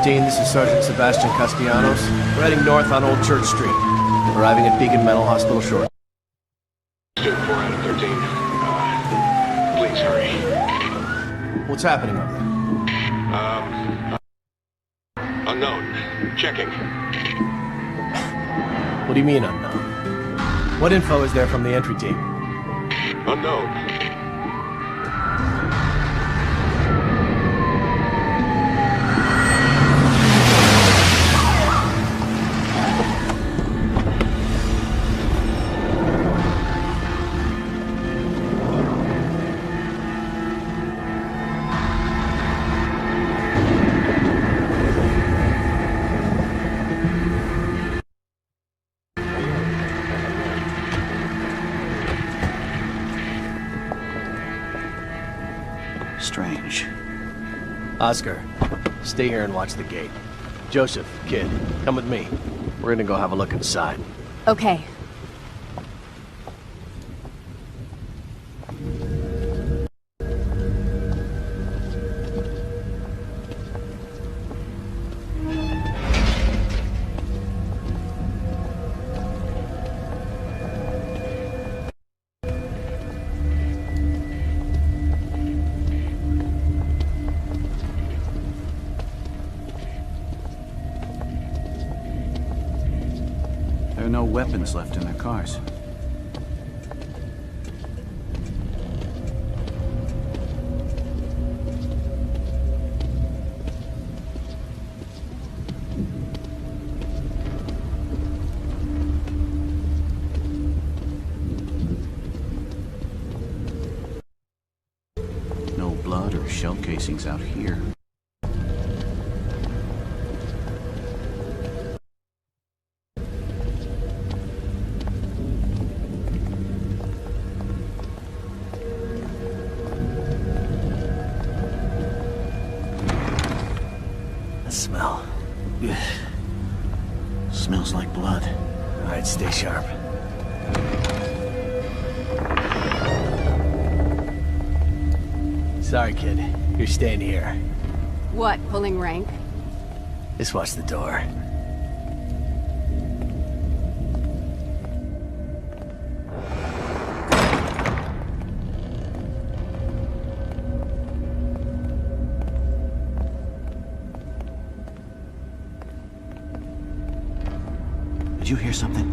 13, this is Sergeant Sebastian Castellanos. We're heading north on Old Church Street. Arriving at Beacon Mental Hospital short. Student 4 out of 13. Please hurry. What's happening up there? Unknown. Checking. What do you mean unknown? What info is there from the entry team? Unknown. Strange. Oscar, stay here and watch the gate. Joseph, kid, come with me. We're gonna go have a look inside. Okay. There are no weapons left in their cars. No blood or shell casings out here. Smell. Ugh. Smells like blood. All right, stay sharp. Sorry, kid. You're staying here. What, pulling rank? Just watch the door. Did you hear something?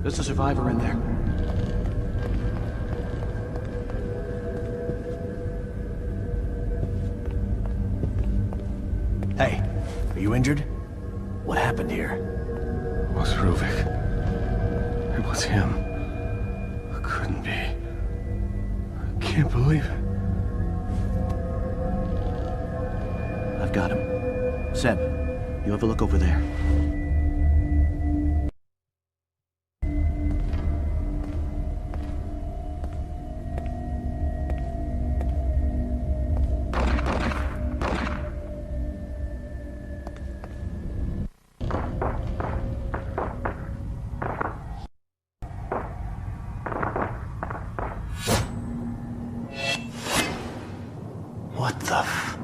There's a survivor in there. Hey, are you injured? What happened here? It was Ruvik. It was him. It couldn't be. I can't believe it. I've got him. Seb, you have a look over there. What the f...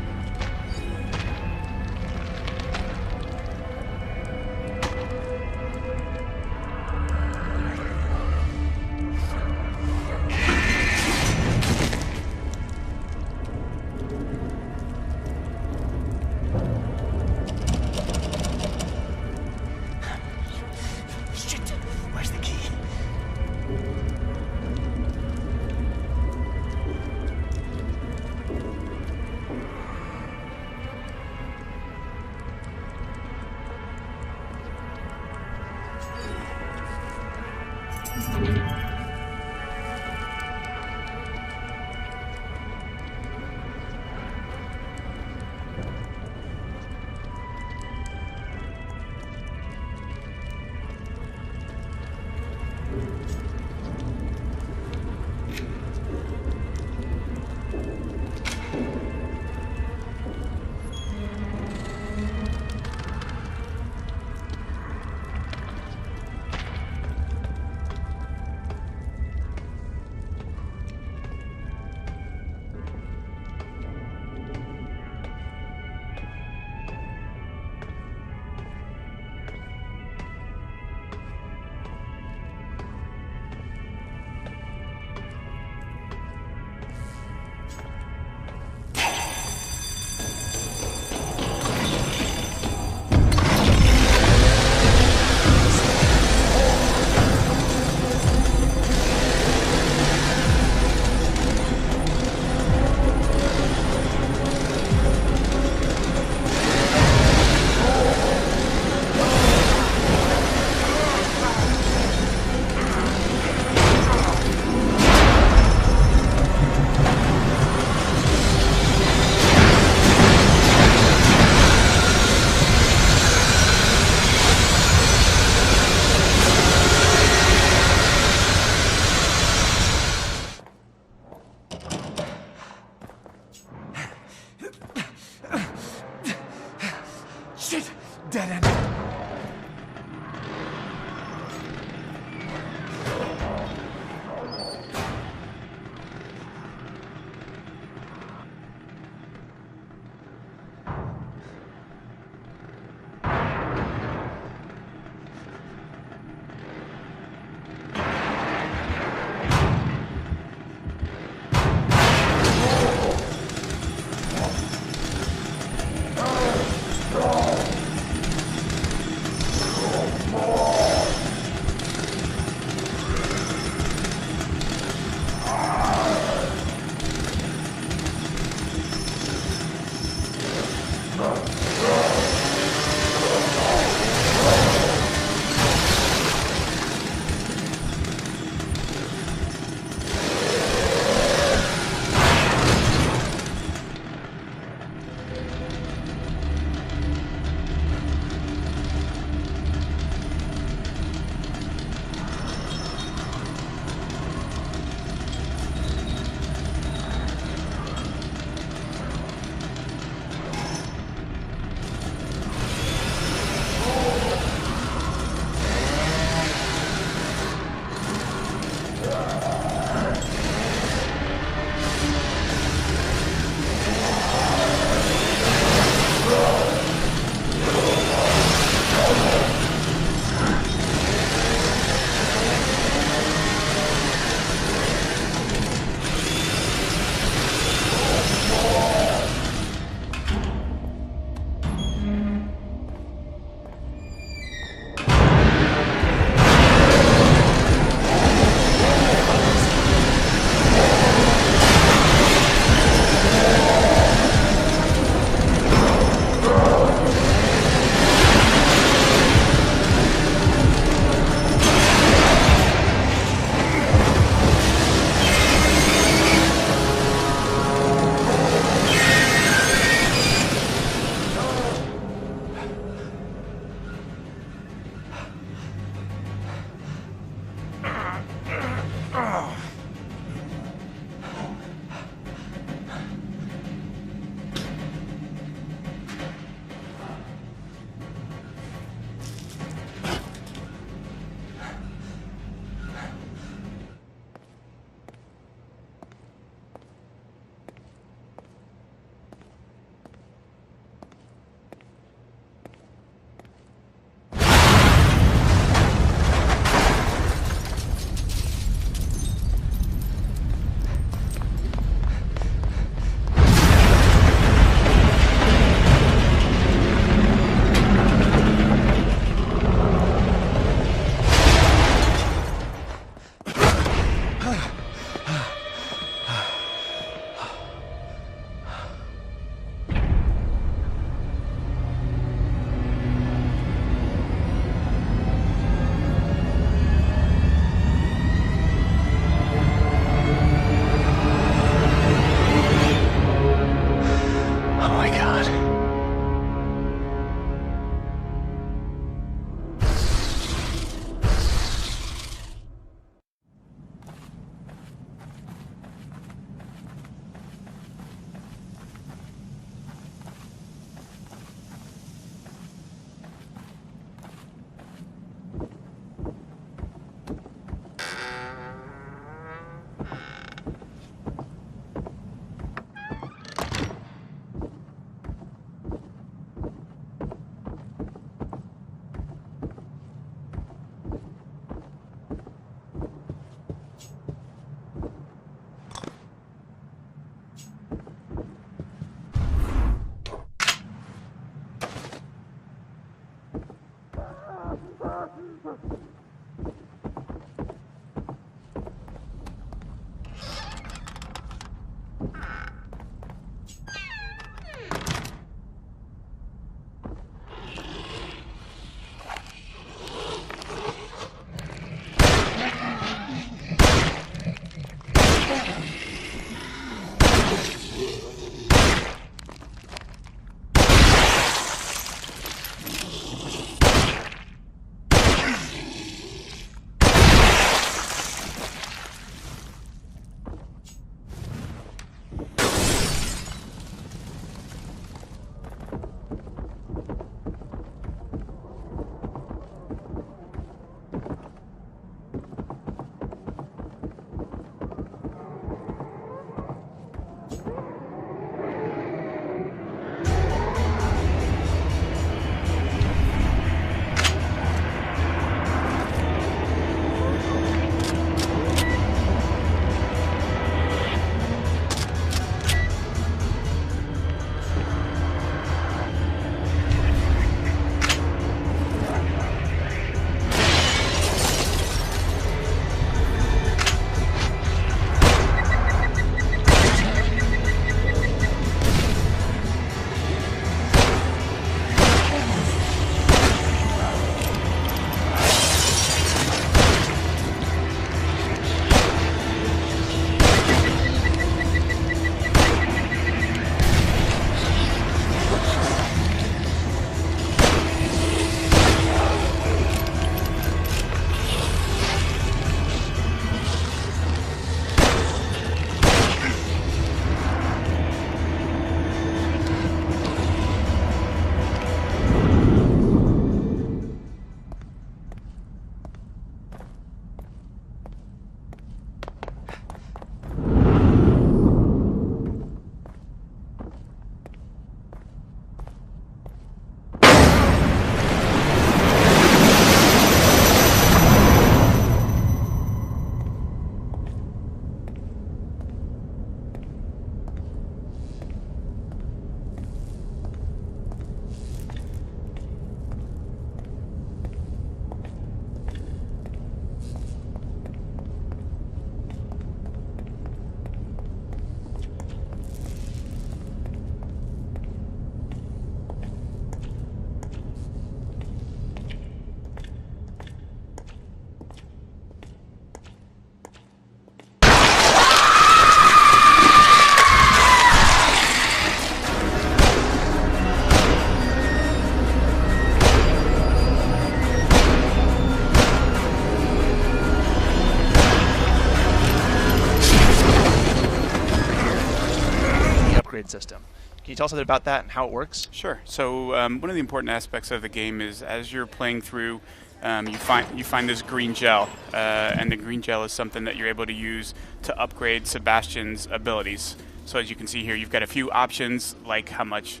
System. Can you tell us a bit about that and how it works? Sure. So one of the important aspects of the game is as you're playing through, you find this green gel, and the green gel is something that you're able to use to upgrade Sebastian's abilities. So as you can see here, you've got a few options like how much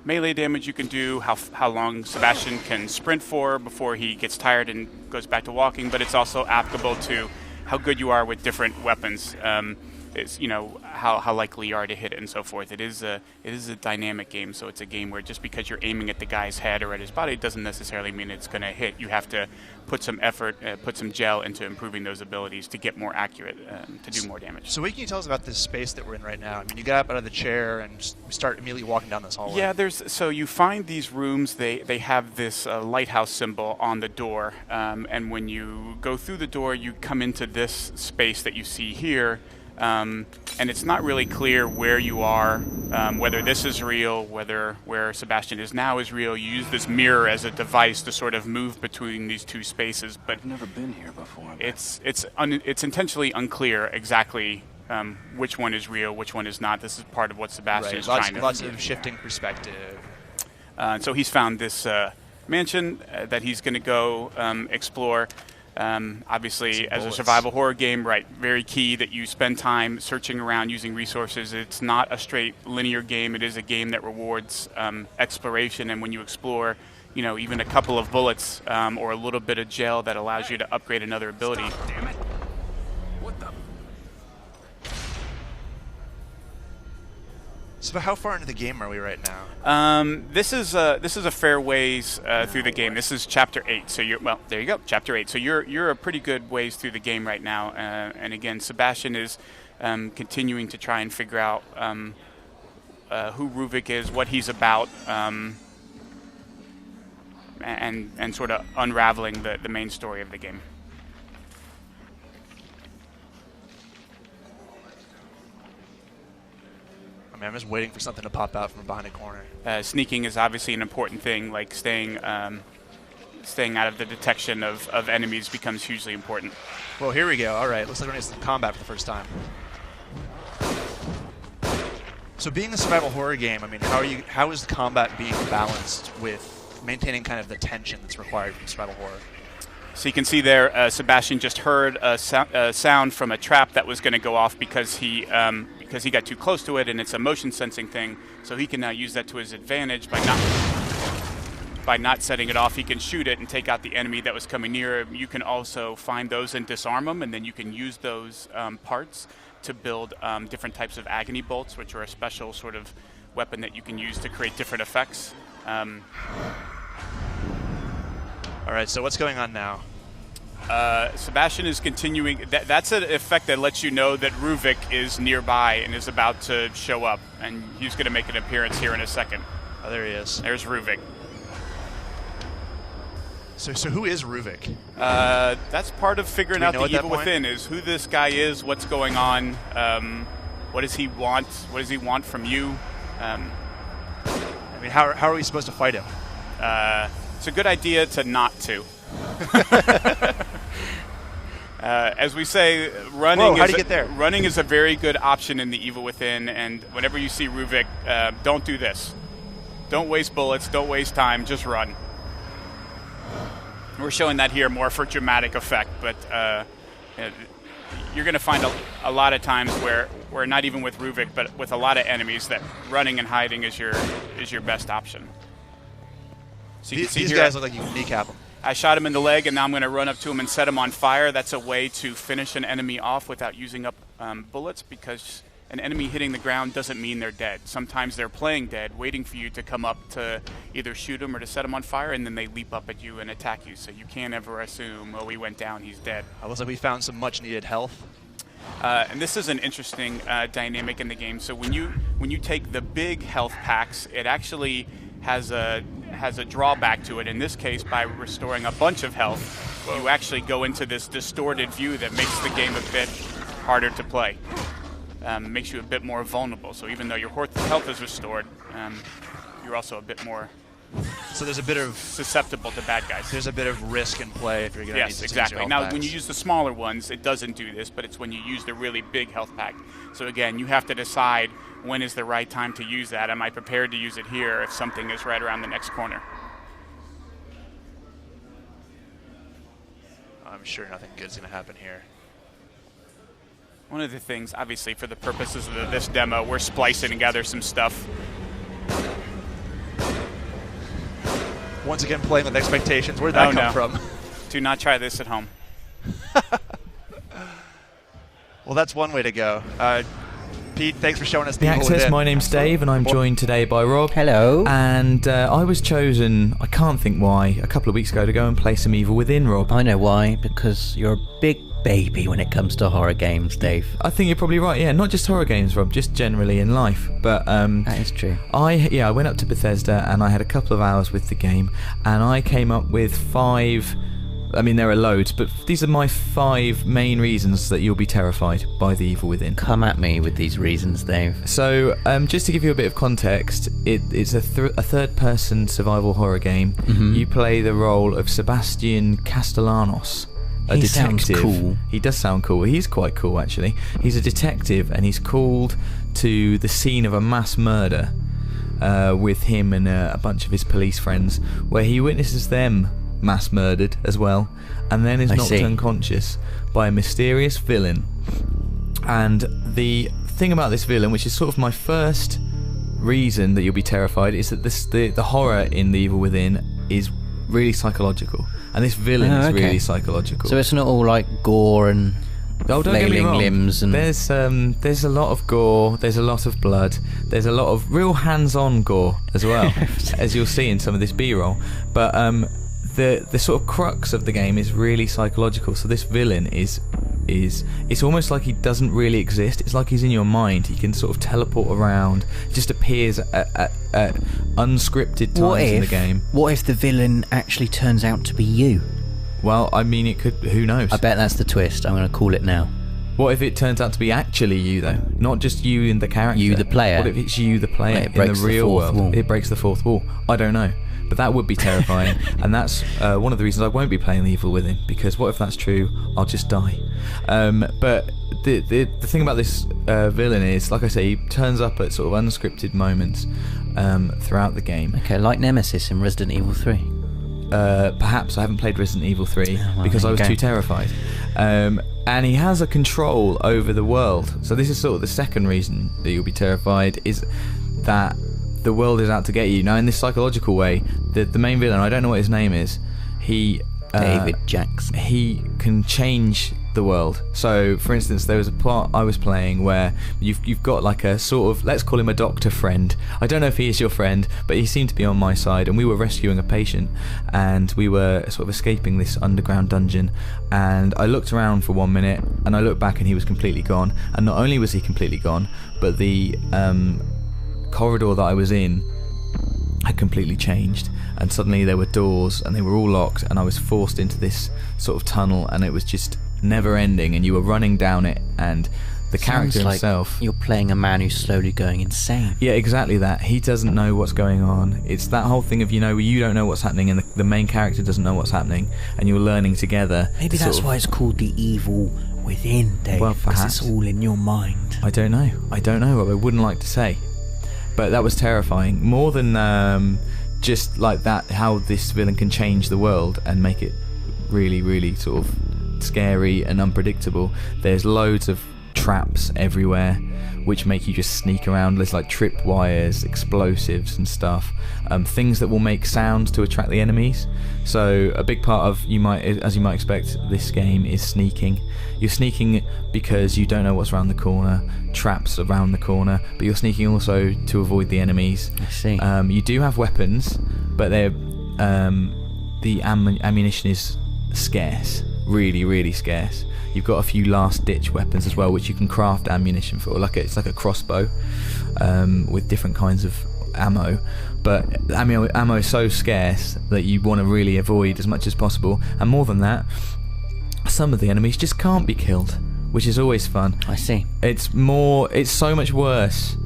melee damage you can do, how long Sebastian can sprint for before he gets tired and goes back to walking, but it's also applicable to how good you are with different weapons. It's, you know, how likely you are to hit it and so forth. It is a dynamic game, so it's a game where just because you're aiming at the guy's head or at his body doesn't necessarily mean it's going to hit. You have to put some effort, put some gel into improving those abilities to get more accurate, to do more damage. So what can you tell us about this space that we're in right now? I mean, you got up out of the chair and just start immediately walking down this hallway. Yeah, so you find these rooms, they have this lighthouse symbol on the door, and when you go through the door, you come into this space that you see here. And it's not really clear where you are, whether this is real, where Sebastian is now is real. You use this mirror as a device to sort of move between these two spaces, but I've never been here before. it's intentionally unclear exactly which one is real, which one is not. This is part of what Sebastian is trying to. Lots of shifting perspective. So he's found this mansion that he's going to go explore. Obviously, as a survival horror game, right, very key that you spend time searching around using resources. It's not a straight linear game. It is a game that rewards exploration, and when you explore, you know, even a couple of bullets or a little bit of gel that allows you to upgrade another ability. Stop, damn it. What the? So So how far into the game are we right now? This is a fair ways through the game. This is chapter 8. So there you go, chapter 8. So you're a pretty good ways through the game right now. And again, Sebastian is continuing to try and figure out who Ruvik is, what he's about, and sort of unraveling the main story of the game. I mean, I'm just waiting for something to pop out from behind a corner. Sneaking is obviously an important thing, like staying out of the detection of enemies becomes hugely important. Well, here we go. All right, looks like we're going to some combat for the first time. So being a survival horror game, I mean, how is the combat being balanced with maintaining kind of the tension that's required from survival horror? So you can see there, Sebastian just heard a sound from a trap that was going to go off because he got too close to it, and it's a motion sensing thing. So he can now use that to his advantage by not setting it off. He can shoot it and take out the enemy that was coming near him. You can also find those and disarm them, and then you can use those parts to build different types of agony bolts, which are a special sort of weapon that you can use to create different effects. All right, so what's going on now? Sebastian is continuing. That's an effect that lets you know that Ruvik is nearby and is about to show up, and he's going to make an appearance here in a second. Oh, there he is. There's Ruvik. So who is Ruvik? That's part of figuring out the evil within, is who this guy is, what's going on, what does he want, what does he want from you. I mean, how are we supposed to fight him? It's a good idea to not to. As we say, running is a very good option in the Evil Within, and whenever you see Ruvik, don't do this. Don't waste bullets, don't waste time, just run. We're showing that here more for dramatic effect, but you're going to find a lot of times where not even with Ruvik, but with a lot of enemies, that running and hiding is your best option. So These guys look like you can kneecap them. I shot him in the leg, and now I'm going to run up to him and set him on fire. That's a way to finish an enemy off without using up bullets, because an enemy hitting the ground doesn't mean they're dead. Sometimes they're playing dead, waiting for you to come up to either shoot them or to set them on fire, and then they leap up at you and attack you. So you can't ever assume, oh, he went down, he's dead. It looks like we found some much-needed health. And this is an interesting dynamic in the game. So when you take the big health packs, it actually has a drawback to it. In this case, by restoring a bunch of health, you actually go into this distorted view that makes the game a bit harder to play. Makes you a bit more vulnerable. So even though your health is restored, you're also a bit more. So there's a bit of susceptible to bad guys. There's a bit of risk in play if you're going to need to exactly. use your Now, health when you packs. use the smaller ones, it doesn't do this, but it's when you use the really big health pack. So again, you have to decide when is the right time to use that. Am I prepared to use it here if something is right around the next corner? I'm sure nothing good's going to happen here. One of the things, obviously, for the purposes of this demo, we're splicing together some stuff. Once again, playing with expectations. Where'd that come from? Do not try this at home. Well, that's one way to go. Pete, thanks for showing us The Access. My name's Dave, and I'm joined today by Rob. Hello. And I was chosen, I can't think why, a couple of weeks ago to go and play some Evil Within, Rob. I know why, because you're a big baby when it comes to horror games, Dave. I think you're probably right, yeah. Not just horror games, Rob, just generally in life. But that is true. I went up to Bethesda and I had a couple of hours with the game, and I came up with 5... I mean, there are loads, but these are my 5 main reasons that you'll be terrified by The Evil Within. Come at me with these reasons, Dave. So, just to give you a bit of context, it's a third-person survival horror game. Mm-hmm. You play the role of Sebastian Castellanos, a detective. Sounds cool. He does sound cool. He's quite cool, actually. He's a detective, and he's called to the scene of a mass murder with him and a bunch of his police friends, where he witnesses them mass murdered as well, and then is knocked unconscious by a mysterious villain. And the thing about this villain, which is sort of my first reason that you'll be terrified, is that the horror in The Evil Within is really psychological, and this villain is really psychological. So it's not all like gore and Oh, don't get me flailing wrong. limbs and There's a lot of gore. There's a lot of blood. There's a lot of real hands-on gore as well, as you'll see in some of this B-roll. But the sort of crux of the game is really psychological. So this villain is it's almost like he doesn't really exist. It's like he's in your mind. He can sort of teleport around. Just appears at unscripted times in the game. What if the villain actually turns out to be you? Well, I mean, it could. Who knows? I bet that's the twist. I'm going to call it now. What if it turns out to be actually you, though? Not just you in the character. You, the player. What if it's you, the player, It breaks in the real fourth world? wall. It breaks the fourth wall. I don't know. But that would be terrifying. And that's one of the reasons I won't be playing The Evil Within. Because what if that's true? I'll just die. But the thing about this villain is, like I say, he turns up at sort of unscripted moments throughout the game. Okay, like Nemesis in Resident Evil 3. Perhaps I haven't played Resident Evil 3 well, because there I you was go. too terrified. And he has a control over the world. So this is sort of the second reason that you'll be terrified, is that the world is out to get you. Now, in this psychological way, the main villain, I don't know what his name is, David Jackson. he can change the world. So, for instance, there was a part I was playing where you've got like a sort of, let's call him a doctor friend. I don't know if he is your friend, but he seemed to be on my side, and we were rescuing a patient, and we were sort of escaping this underground dungeon, and I looked around for 1 minute, and I looked back and he was completely gone. And not only was he completely gone, but the corridor that I was in had completely changed, and suddenly there were doors and they were all locked, and I was forced into this sort of tunnel, and it was just never ending, and you were running down it, and the character Sounds like himself, you're playing a man who's slowly going insane. yeah, exactly that. He doesn't know what's going on. It's that whole thing of, you don't know what's happening, and the main character doesn't know what's happening, and you're learning together. Maybe to that's sort of- why it's called The Evil Within, Dave. Well, because perhaps. it's all in your mind. I don't know. I wouldn't like to say. But that was terrifying. More than just like that, how this villain can change the world and make it really, really sort of scary and unpredictable. There's loads of traps everywhere which make you just sneak around. There's like trip wires, explosives and stuff, things that will make sounds to attract the enemies. So a big part of, as you might expect, this game is sneaking. You're sneaking because you don't know what's around the corner, traps around the corner, but you're sneaking also to avoid the enemies. I see. You do have weapons, but the ammunition is scarce, really, really scarce. You've got a few last-ditch weapons as well, which you can craft ammunition for. It's like a crossbow with different kinds of ammo. But ammo is so scarce that you want to really avoid as much as possible. And more than that, some of the enemies just can't be killed, which is always fun. I see. It's so much worse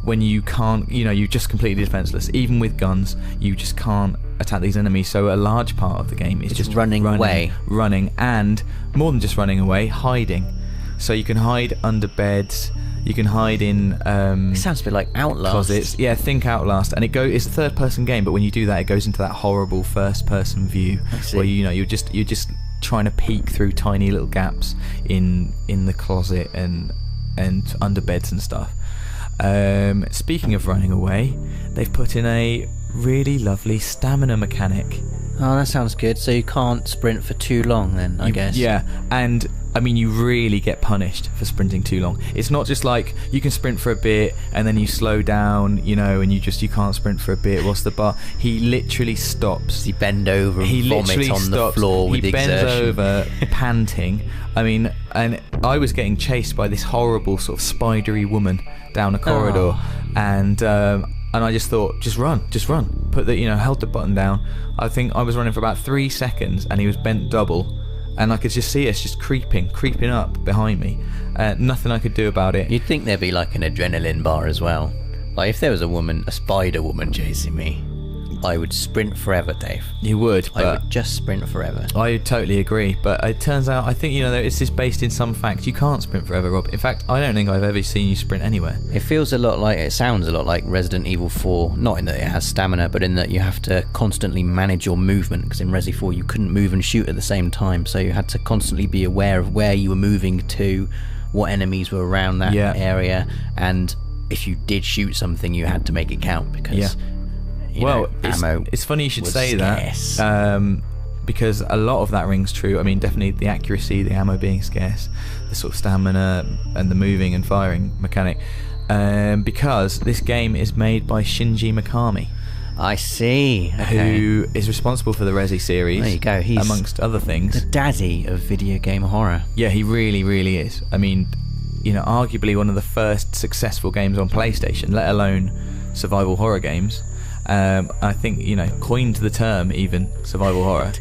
when you can't, you're just completely defenseless. Even with guns, you just can't attack these enemies. So a large part of the game is just running away. Running, and more than just running away, hiding. So you can hide under beds, you can hide in It sounds a bit like Outlast. closets. Yeah, think Outlast. And it's a third-person game, but when you do that, it goes into that horrible first-person view see. where you're just trying to peek through tiny little gaps in the closet and under beds and stuff. Speaking of running away, they've put in a really lovely stamina mechanic. Oh, that sounds good. So you can't sprint for too long then, I guess. Yeah, and you really get punished for sprinting too long. It's not just like you can sprint for a bit and then you slow down, and you can't sprint for a bit. What's the bar? He literally stops. Does he bend over and He vomit literally on the stops. floor with he bends exertion? over, panting. And I was getting chased by this horrible sort of spidery woman down a corridor, and I just thought, just run. Put held the button down. I think I was running for about 3 seconds, and he was bent double, and I could just see us just creeping up behind me. Nothing I could do about it. You'd think there'd be like an adrenaline bar as well. Like if there was a spider woman chasing me, I would sprint forever, Dave. You would, I but would just sprint forever. I totally agree, but it turns out, I think, it's just based in some fact. You can't sprint forever, Rob. In fact, I don't think I've ever seen you sprint anywhere. It sounds a lot like Resident Evil 4, not in that it has stamina, but in that you have to constantly manage your movement, because in Resi 4 you couldn't move and shoot at the same time, so you had to constantly be aware of where you were moving to, what enemies were around that area, and if you did shoot something you had to make it count, because ammo it's funny you should was say scarce. that. because a lot of that rings true. I mean, definitely the accuracy, the ammo being scarce, the sort of stamina and the moving and firing mechanic, because this game is made by Shinji Mikami. I see. Okay. Who is responsible for the Resi series. There you go. He's amongst other things the daddy of video game horror. Yeah, he really, really is. I mean, you know, arguably one of the first successful games on PlayStation, let alone survival horror games. I think, you know, coined the term even survival horror.